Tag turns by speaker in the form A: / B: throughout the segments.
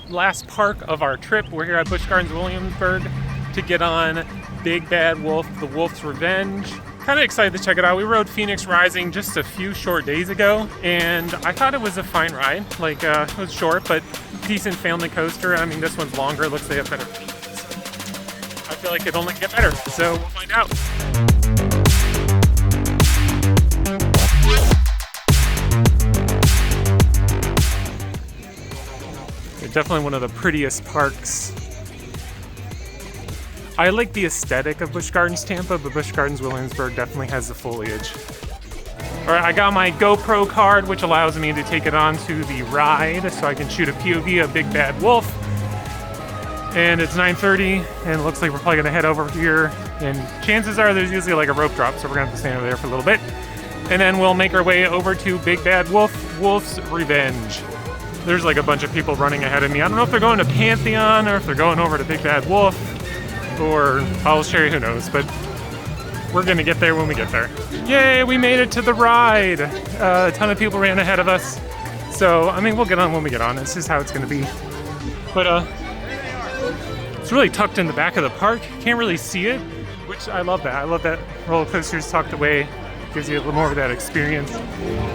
A: last park of our trip. We're here at Busch Gardens Williamsburg to get on Big Bad Wolf, the Wolf's Revenge. Kind of excited to check it out. We rode Phoenix Rising just a few short days ago, and I thought it was a fine ride. Like, it was short, but decent family coaster. I mean, this one's longer. It looks like they have better features. I feel like it'll only get better, so we'll find out. They're definitely one of the prettiest parks. I like the aesthetic of Busch Gardens Tampa, but Busch Gardens Williamsburg definitely has the foliage. All right, I got my GoPro card, which allows me to take it onto the ride so I can shoot a POV of Big Bad Wolf. And it's 9:30, and it looks like we're probably gonna head over here. And chances are there's usually like a rope drop, so we're gonna have to stand over there for a little bit. And then we'll make our way over to Big Bad Wolf, Wolf's Revenge. There's like a bunch of people running ahead of me. I don't know if they're going to Pantheon or if they're going over to Big Bad Wolf. Or Paul's Cherry, who knows, but we're gonna get there when we get there. Yay, we made it to the ride! A ton of people ran ahead of us. So, I mean, we'll get on when we get on. This is how it's gonna be. But it's really tucked in the back of the park. Can't really see it, which I love that. I love that roller coaster's tucked away. Gives you a little more of that experience.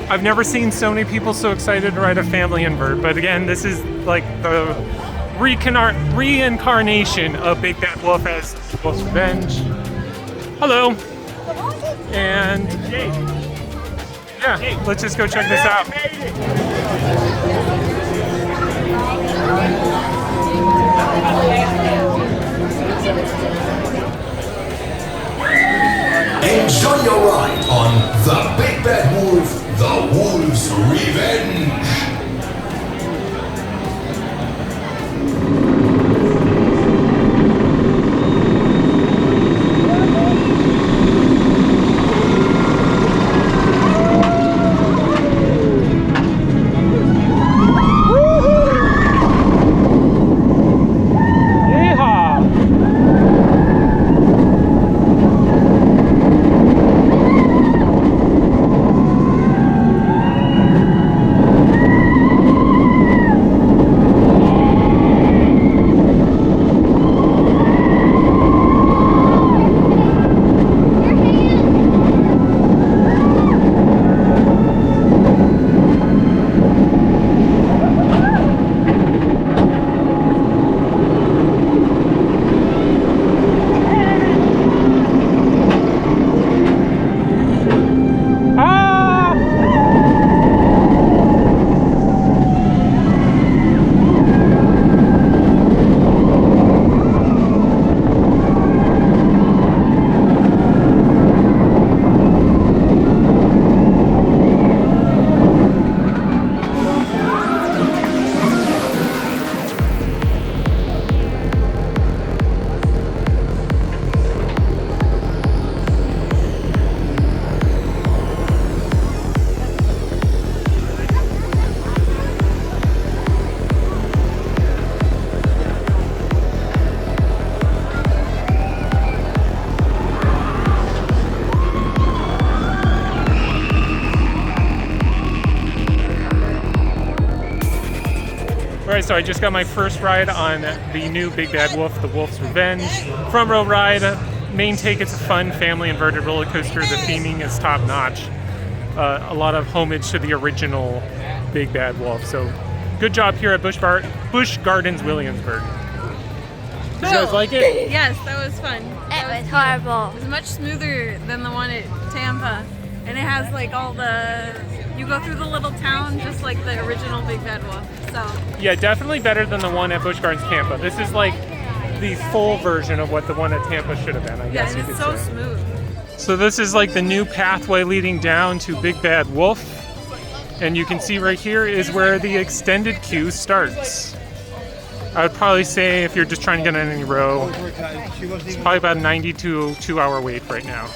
A: I've never seen so many people so excited to ride a family invert, but again, this is like the reincarnation of Big Bad Wolf as Wolf's Revenge. Hello. And yeah, let's just go check this out.
B: Enjoy your ride on the Big Bad Wolf, the Wolf's Revenge.
A: Alright, so I just got my first ride on the new Big Bad Wolf, the Wolf's Revenge. Front row ride, main take, it's a fun family inverted roller coaster. The theming is top notch. A lot of homage to the original Big Bad Wolf. So good job here at Busch Gardens Williamsburg. Did you guys like it?
C: Yes, that was fun.
D: It was horrible.
C: It was much smoother than the one at Tampa. And it has like all the, you go through the little town just like the original Big Bad Wolf. So
A: yeah, definitely better than the one at Busch Gardens Tampa. This is like the full version of what the one at Tampa should have been, I guess you could say.
C: Yeah, it's so smooth.
A: So this is like the new pathway leading down to Big Bad Wolf. And you can see right here is where the extended queue starts. I would probably say if you're just trying to get on any row, it's probably about a 90 to 2 hour wait right now.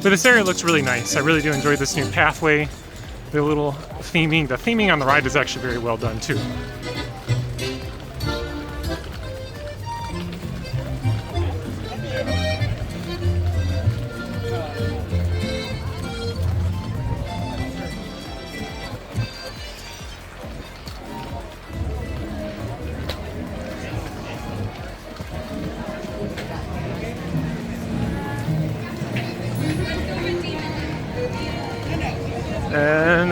A: But this area looks really nice. I really do enjoy this new pathway. The little theming. The theming on the ride is actually very well done too.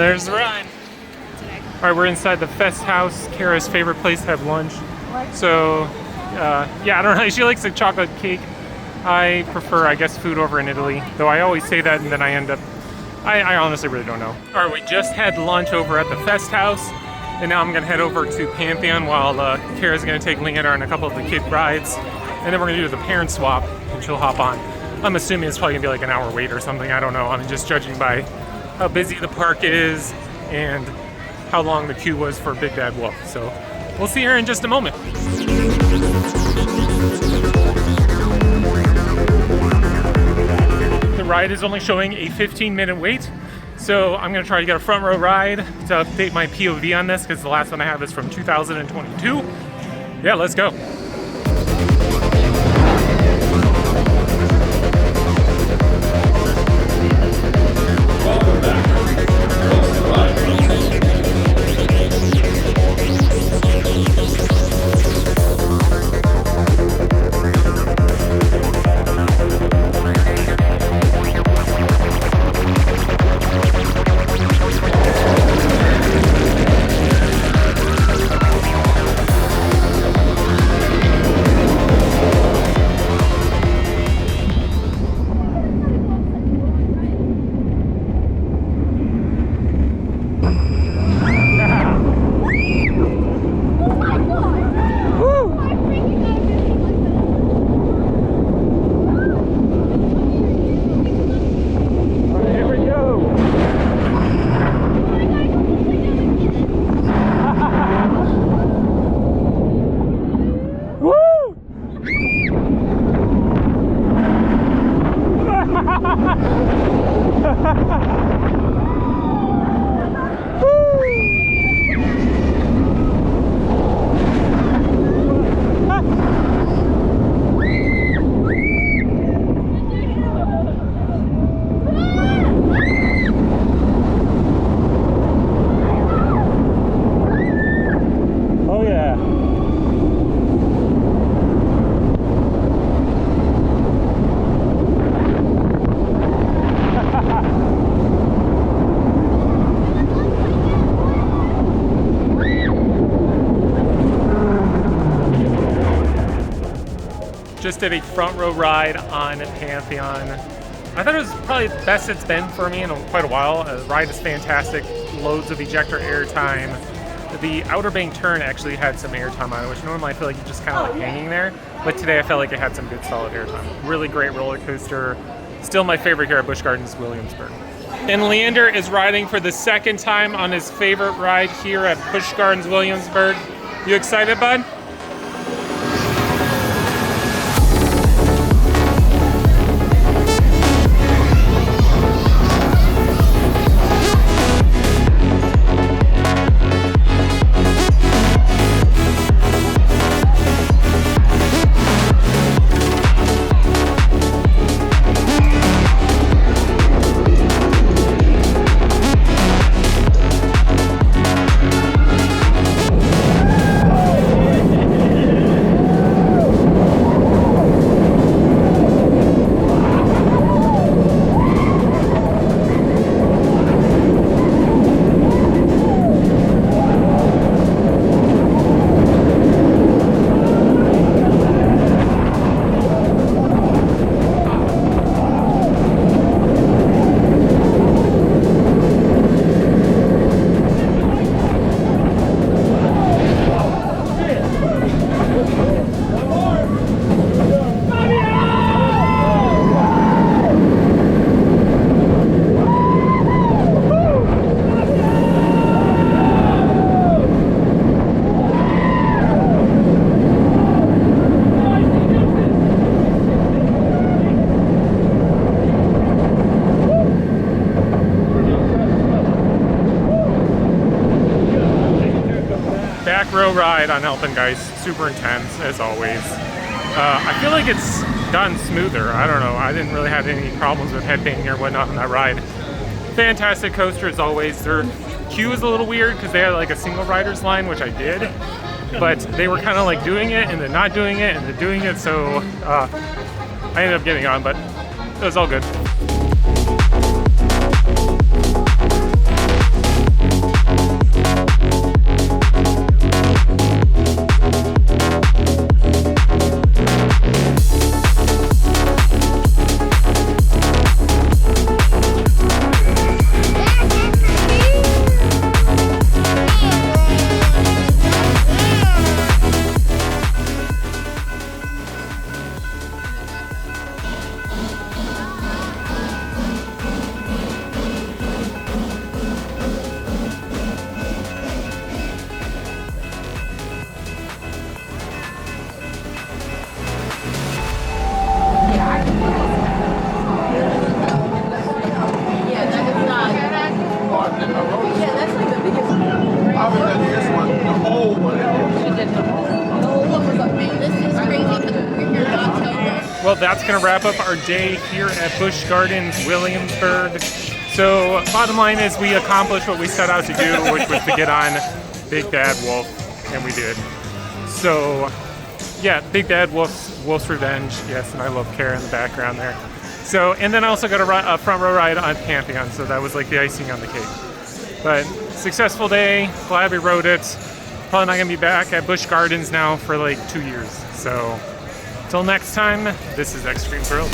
A: there's the ride. All right, we're inside the Fest House, Kara's favorite place to have lunch. So, yeah, I don't know. She likes the chocolate cake. I prefer, I guess, food over in Italy. Though I always say that and then I end up, I honestly really don't know. All right, we just had lunch over at the Fest House. And now I'm gonna head over to Pantheon while Kara's gonna take Leander on a couple of the kid rides. And then we're gonna do the parent swap and she'll hop on. I'm assuming it's probably gonna be like an hour wait or something. I don't know. I'm just judging by how busy the park is and how long the queue was for Big Bad Wolf. So we'll see her in just a moment. The ride is only showing a 15-minute wait. So I'm gonna try to get a front row ride to update my POV on this because the last one I have is from 2022. Yeah, let's go. Just did a front row ride on Pantheon. I thought it was probably the best it's been for me in quite a while. The ride is fantastic, loads of ejector air time. The Outer Bank turn actually had some air time on it, which normally I feel like you're just kind of like hanging there. But today I felt like it had some good solid air time. Really great roller coaster. Still my favorite here at Busch Gardens Williamsburg. And Leander is riding for the second time on his favorite ride here at Busch Gardens Williamsburg. You excited, bud? Back row ride on Alpengeist, super intense as always. I feel like it's gotten smoother. I don't know. I didn't really have any problems with headbanging or whatnot on that ride. Fantastic coaster as always. Their queue is a little weird because they had like a single rider's line, which I did, but they were kind of like doing it and then not doing it and then doing it, so I ended up getting on, but it was all good. well, that's going to wrap up our day here at Busch Gardens Williamsburg. So bottom line is we accomplished what we set out to do, which was to get on Big Bad Wolf, and we did. So yeah, Big Bad Wolf's Revenge. Yes, and I love Kara in the background there. So, and then I also got a front row ride on Pantheon, so that was like the icing on the cake. But successful day, glad we rode it. Probably not gonna be back at Busch Gardens now for like 2 years. So, till next time, this is Extreme Thrills.